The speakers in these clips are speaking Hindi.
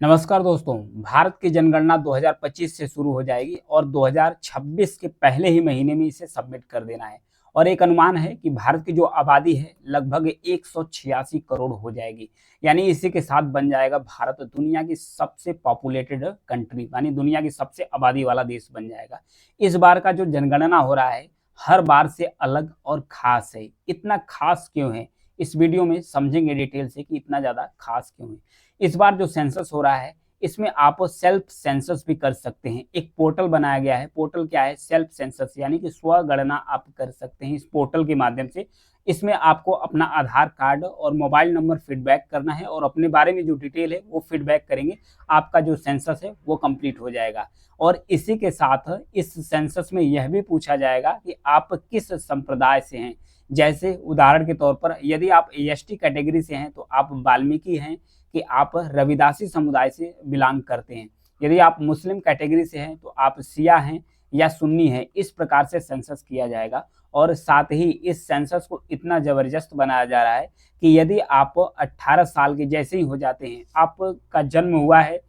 नमस्कार दोस्तों। भारत की जनगणना 2025 से शुरू हो जाएगी और 2026 के पहले ही महीने में इसे सबमिट कर देना है। और एक अनुमान है कि भारत की जो आबादी है लगभग 186 करोड़ हो जाएगी। यानी इसी के साथ बन जाएगा भारत दुनिया की सबसे पॉपुलेटेड कंट्री, यानी दुनिया की सबसे आबादी वाला देश बन जाएगा। इस बार का जो जनगणना हो रहा है हर बार से अलग और खास है। इतना खास क्यों है, इस वीडियो में समझेंगे डिटेल से कि इतना ज्यादा खास क्यों है। इस बार जो सेंसस हो रहा है इसमें आप सेल्फ सेंसस भी कर सकते हैं। एक पोर्टल बनाया गया है। पोर्टल क्या है? सेल्फ सेंसस, यानी कि स्व गणना आप कर सकते हैं इस पोर्टल के माध्यम से। इसमें आपको अपना आधार कार्ड और मोबाइल नंबर फीडबैक करना है और अपने बारे में जो डिटेल है वो फीडबैक करेंगे। आपका जो सेंसस है वो कंप्लीट हो जाएगा। और इसी के साथ इस सेंसस में यह भी पूछा जाएगा कि आप किस संप्रदाय से हैं। जैसे उदाहरण के तौर पर यदि आप एसटी कैटेगरी से हैं तो आप वाल्मीकि हैं कि आप रविदासी समुदाय से बिलोंग करते हैं। यदि आप मुस्लिम कैटेगरी से हैं तो आप शिया हैं या सुन्नी हैं। इस प्रकार से सेंसस किया जाएगा। और साथ ही इस सेंसस को इतना जबरदस्त बनाया जा रहा है कि यदि आप 18 साल के जैसे ही हो जाते हैं, आपका जन्म हुआ है,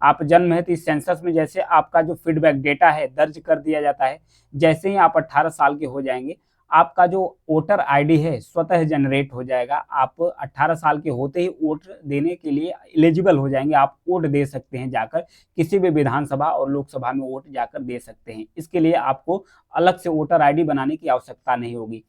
आप जन्म है, तो इस सेंसस में जैसे आपका जो फीडबैक डेटा है दर्ज कर दिया जाता है। जैसे ही आप 18 साल के हो जाएंगे आपका जो वोटर आईडी है स्वतः जनरेट हो जाएगा। आप 18 साल के होते ही वोट देने के लिए एलिजिबल हो जाएंगे। आप वोट दे सकते हैं, जाकर किसी भी विधानसभा और लोकसभा में वोट जाकर दे सकते हैं। इसके लिए आपको अलग से वोटर आईडी बनाने की आवश्यकता नहीं होगी।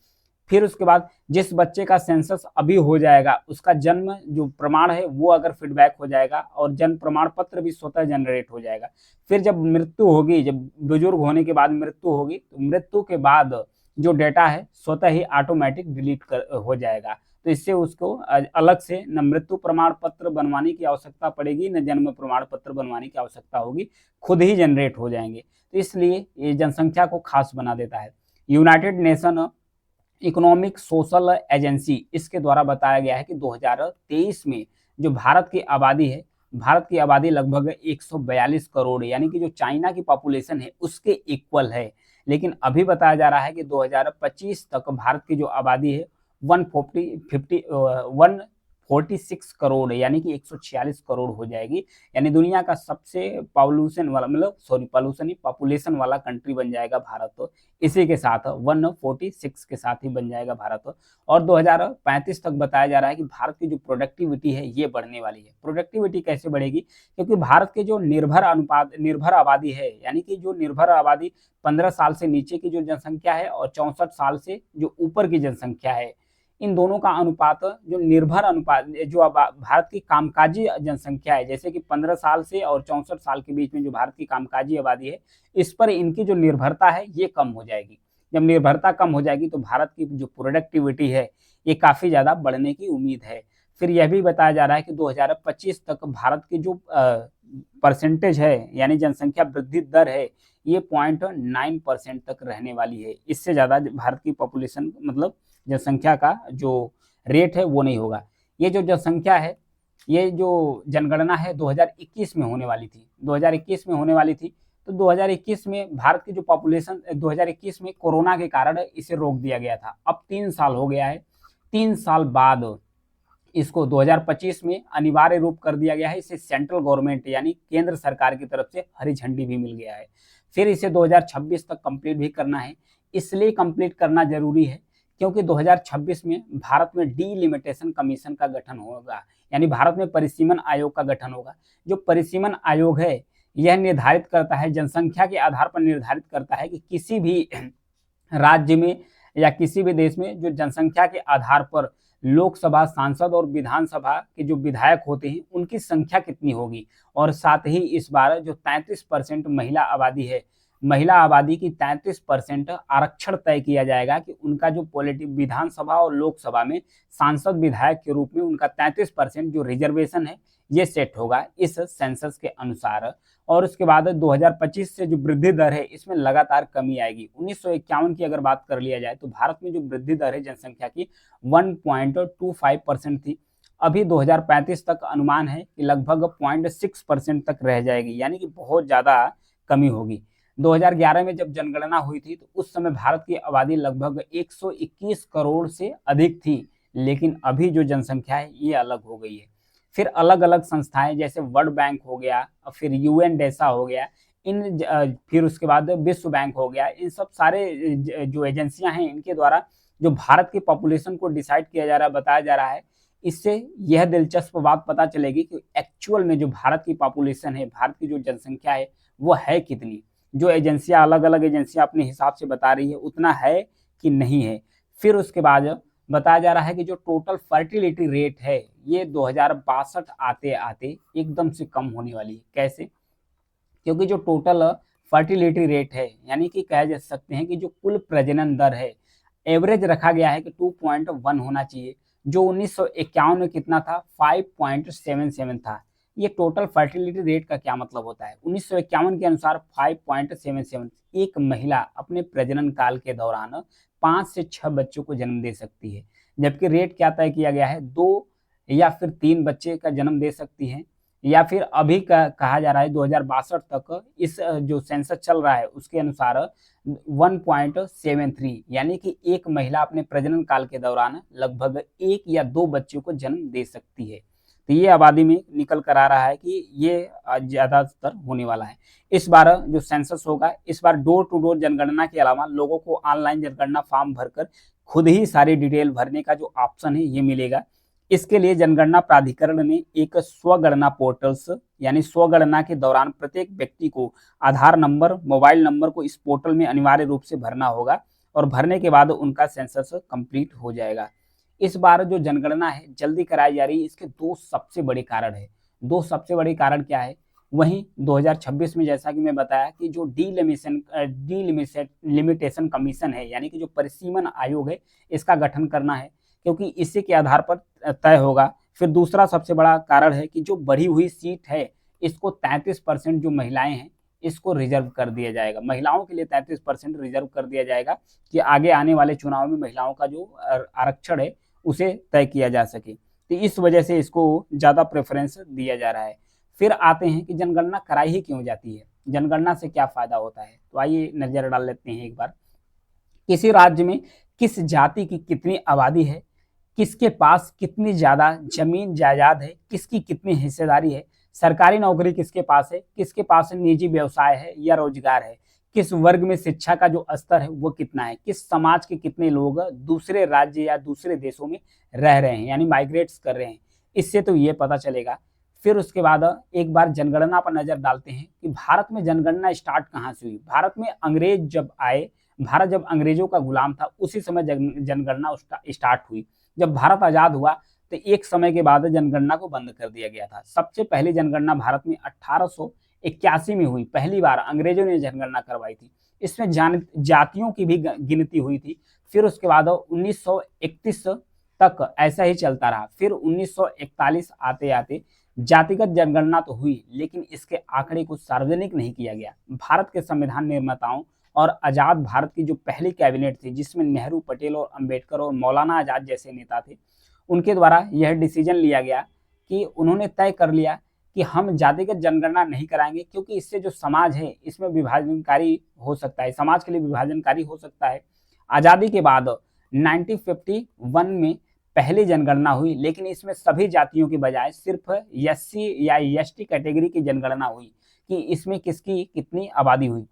फिर उसके बाद जिस बच्चे का सेंसस अभी हो जाएगा उसका जन्म जो प्रमाण है वो अगर फीडबैक हो जाएगा और जन्म प्रमाण पत्र भी स्वतः जनरेट हो जाएगा। फिर जब मृत्यु होगी, जब बुजुर्ग होने के बाद मृत्यु होगी, तो मृत्यु के बाद जो डेटा है स्वतः ही ऑटोमेटिक डिलीट हो जाएगा। तो इससे उसको अलग से न मृत्यु प्रमाण पत्र बनवाने की आवश्यकता पड़ेगी न जन्म प्रमाण पत्र बनवाने की आवश्यकता होगी, खुद ही जनरेट हो जाएंगे। तो इसलिए ये जनसंख्या को खास बना देता है। United nation economic social agency इसके द्वारा बताया गया है कि 2023 में जो भारत की आबादी है, भारत की आबादी लगभग 142 करोड़, यानी कि जो चाइना की पॉपुलेशन है उसके इक्वल है। लेकिन अभी बताया जा रहा है कि 2025 तक भारत की जो आबादी है 146 करोड़, यानी कि 146 करोड़ हो जाएगी। यानी दुनिया का सबसे पॉल्यूशन वाला, मतलब सॉरी पॉल्यूशन ही, पॉपुलेशन वाला कंट्री बन जाएगा भारत। तो इसी के साथ 146 के साथ ही बन जाएगा भारत। और 2035 तक बताया जा रहा है कि भारत की जो प्रोडक्टिविटी है ये बढ़ने वाली है। प्रोडक्टिविटी कैसे बढ़ेगी? क्योंकि भारत के जो निर्भर आबादी है, यानी कि जो निर्भर आबादी 15 साल से नीचे की जो जनसंख्या है और 64 साल से जो ऊपर की जनसंख्या है, इन दोनों का अनुपात, जो निर्भर अनुपात, जो भारत की कामकाजी जनसंख्या है, जैसे कि 15 साल से और 64 साल के बीच में जो भारत की कामकाजी आबादी है, इस पर इनकी जो निर्भरता है ये कम हो जाएगी। जब निर्भरता कम हो जाएगी तो भारत की जो प्रोडक्टिविटी है ये काफ़ी ज़्यादा बढ़ने की उम्मीद है। फिर यह भी बताया जा रहा है कि 2025 तक भारत की जो परसेंटेज है, यानी जनसंख्या वृद्धि दर है, ये 0.9% तक रहने वाली है। इससे ज़्यादा भारत की पॉपुलेशन, मतलब जनसंख्या का जो रेट है वो नहीं होगा। ये जो जनसंख्या है, ये जो जनगणना है 2021 में होने वाली थी, 2021 में होने वाली थी। तो 2021 में भारत की जो पॉपुलेशन, 2021 में कोरोना के कारण इसे रोक दिया गया था। अब 3 साल हो गया है। 3 साल बाद इसको 2025 में अनिवार्य रूप कर दिया गया है। इसे सेंट्रल गवर्नमेंट यानी केंद्र सरकार की तरफ से हरी झंडी भी मिल गया है। फिर इसे 2026 तक कंप्लीट भी करना है। इसलिए कंप्लीट करना जरूरी है क्योंकि 2026 में भारत में डीलिमिटेशन कमीशन का गठन होगा, यानी भारत में परिसीमन आयोग का गठन होगा। जो परिसीमन आयोग है यह निर्धारित करता है, जनसंख्या के आधार पर निर्धारित करता है कि किसी भी राज्य में या किसी भी देश में जो जनसंख्या के आधार पर लोकसभा सांसद और विधानसभा के जो विधायक होते हैं उनकी संख्या कितनी होगी। और साथ ही इस बार जो 33% महिला आबादी है, महिला आबादी की 33% आरक्षण तय किया जाएगा कि उनका जो विधानसभा और लोकसभा में सांसद विधायक के रूप में उनका 33% जो रिजर्वेशन है ये सेट होगा इस सेंसस के अनुसार। और उसके बाद 2025 से जो वृद्धि दर है इसमें लगातार कमी आएगी। 1951 की अगर बात कर लिया जाए तो भारत में जो वृद्धि दर है जनसंख्या की 1.25% थी। अभी 2035 तक अनुमान है कि लगभग 0.6% तक रह जाएगी, यानी कि बहुत ज़्यादा कमी होगी। 2011 में जब जनगणना हुई थी तो उस समय भारत की आबादी लगभग 121 करोड़ से अधिक थी, लेकिन अभी जो जनसंख्या है ये अलग हो गई है। फिर अलग अलग संस्थाएं जैसे वर्ल्ड बैंक हो गया, फिर यूएनडेसा हो गया, फिर उसके बाद विश्व बैंक हो गया, इन सब सारे जो एजेंसियां हैं इनके द्वारा जो भारत की पॉपुलेशन को डिसाइड किया जा रहा है, बताया जा रहा है। इससे यह दिलचस्प बात पता चलेगी कि एक्चुअल में जो भारत की पॉपुलेशन है, भारत की जो जनसंख्या है वो है कितनी। जो एजेंसियां अलग अलग एजेंसियां अपने हिसाब से बता रही है उतना है कि नहीं है। फिर उसके बाद बताया जा रहा है कि जो टोटल फर्टिलिटी रेट है ये 2062 आते आते एकदम से कम होने वाली है। कैसे? क्योंकि जो टोटल फर्टिलिटी रेट है, यानी कि कह जा सकते हैं कि जो कुल प्रजनन दर है, एवरेज रखा गया है कि 2.1 होना चाहिए, जो 1951 में कितना था, 5.77 था। ये टोटल फर्टिलिटी रेट का क्या मतलब होता है? 1951 के अनुसार 5.77, एक महिला अपने प्रजनन काल के दौरान 5 से 6 बच्चों को जन्म दे सकती है, जबकि रेट क्या तय किया गया है, 2 या फिर 3 बच्चे का जन्म दे सकती है। या फिर अभी का कहा जा रहा है 2062 तक इस जो सेंसस चल रहा है उसके अनुसार 1.73, यानी कि एक महिला अपने प्रजनन काल के दौरान लगभग 1 या 2 बच्चों को जन्म दे सकती है। तो ये आबादी में निकल कर आ रहा है कि ये ज्यादातर होने वाला है। इस बार जो सेंसस होगा, इस बार डोर टू डोर जनगणना के अलावा लोगों को ऑनलाइन जनगणना फॉर्म भरकर खुद ही सारी डिटेल भरने का जो ऑप्शन है ये मिलेगा। इसके लिए जनगणना प्राधिकरण ने एक स्वगणना पोर्टल्स, यानी स्वगणना के दौरान प्रत्येक व्यक्ति को आधार नंबर, मोबाइल नंबर को इस पोर्टल में अनिवार्य रूप से भरना होगा और भरने के बाद उनका सेंसस कंप्लीट हो जाएगा। इस बार जो जनगणना है जल्दी कराई जा रही है, इसके 2 सबसे बड़े कारण है। 2 सबसे बड़े कारण क्या है? वहीं 2026 में जैसा कि मैं बताया कि जो डिलिमिटेशन कमीशन है, यानी कि जो परिसीमन आयोग है, इसका गठन करना है, क्योंकि इसी के आधार पर तय होगा। फिर दूसरा सबसे बड़ा कारण है कि जो बढ़ी हुई सीट है इसको 33% जो महिलाएं हैं इसको रिजर्व कर दिया जाएगा, महिलाओं के लिए 33% रिजर्व कर दिया जाएगा कि आगे आने वाले चुनाव में महिलाओं का जो आरक्षण है उसे तय किया जा सके। तो इस वजह से इसको ज़्यादा प्रेफरेंस दिया जा रहा है। फिर आते हैं कि जनगणना कराई ही क्यों जाती है, जनगणना से क्या फायदा होता है। तो आइए नजर डाल लेते हैं एक बार। किसी राज्य में किस जाति की कितनी आबादी है, किसके पास कितनी ज्यादा जमीन जायदाद है, किसकी कितनी हिस्सेदारी है, सरकारी नौकरी किसके पास है, किसके पास निजी व्यवसाय है या रोजगार है, किस वर्ग में शिक्षा का जो स्तर है वो कितना है, किस समाज के कितने लोग दूसरे राज्य या दूसरे देशों में रह रहे हैं, यानी माइग्रेट्स कर रहे हैं, इससे तो ये पता चलेगा। फिर उसके बाद एक बार जनगणना पर नजर डालते हैं कि भारत में जनगणना स्टार्ट कहाँ से हुई। भारत में अंग्रेज जब आए, भारत जब अंग्रेजों का गुलाम था, उसी समय जनगणना स्टार्ट हुई। जब भारत आजाद हुआ तो एक समय के बाद जनगणना को बंद कर दिया गया था। सबसे पहली जनगणना भारत में 1881 में हुई, पहली बार अंग्रेजों ने जनगणना करवाई थी। इसमें जातियों की भी गिनती हुई थी। फिर उसके बाद 1931 तक ऐसा ही चलता रहा। फिर 1941 आते आते जातिगत जनगणना तो हुई, लेकिन इसके आंकड़े को सार्वजनिक नहीं किया गया। भारत के संविधान निर्माताओं और आजाद भारत की जो पहली कैबिनेट थी, जिसमें नेहरू, पटेल और अंबेडकर और मौलाना आजाद जैसे नेता थे, उनके द्वारा यह डिसीजन लिया गया कि उन्होंने तय कर लिया कि हम जातिगत जनगणना नहीं कराएंगे, क्योंकि इससे जो समाज है इसमें विभाजनकारी हो सकता है, समाज के लिए विभाजनकारी हो सकता है। आज़ादी के बाद 1951 में पहली जनगणना हुई, लेकिन इसमें सभी जातियों के बजाय सिर्फ एससी या एसटी कैटेगरी की जनगणना हुई कि इसमें किसकी कितनी आबादी हुई।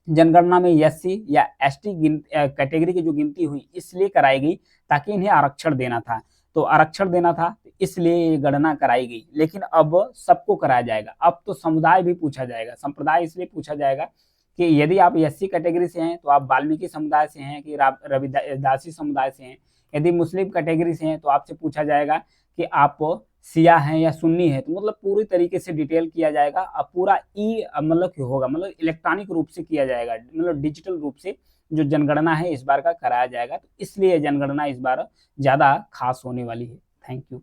जनगणना में एससी या एसटी कैटेगरी की जो गिनती हुई इसलिए कराई गई ताकि इन्हें आरक्षण देना था, तो आरक्षण देना था इसलिए ये गणना कराई गई। लेकिन अब सबको कराया जाएगा, अब तो समुदाय भी पूछा जाएगा। संप्रदाय इसलिए पूछा जाएगा कि यदि आप एससी कैटेगरी से हैं तो आप वाल्मीकि समुदाय से हैं कि रविदासी समुदाय से हैं। यदि मुस्लिम कैटेगरी से हैं तो आपसे पूछा जाएगा कि आप शिया हैं या सुन्नी है। तो मतलब पूरी तरीके से डिटेल किया जाएगा। अब पूरा मतलब होगा, मतलब इलेक्ट्रॉनिक रूप से किया जाएगा, मतलब डिजिटल रूप से जो जनगणना है इस बार का कराया जाएगा। तो इसलिए जनगणना इस बार ज्यादा खास होने वाली है। Thank you.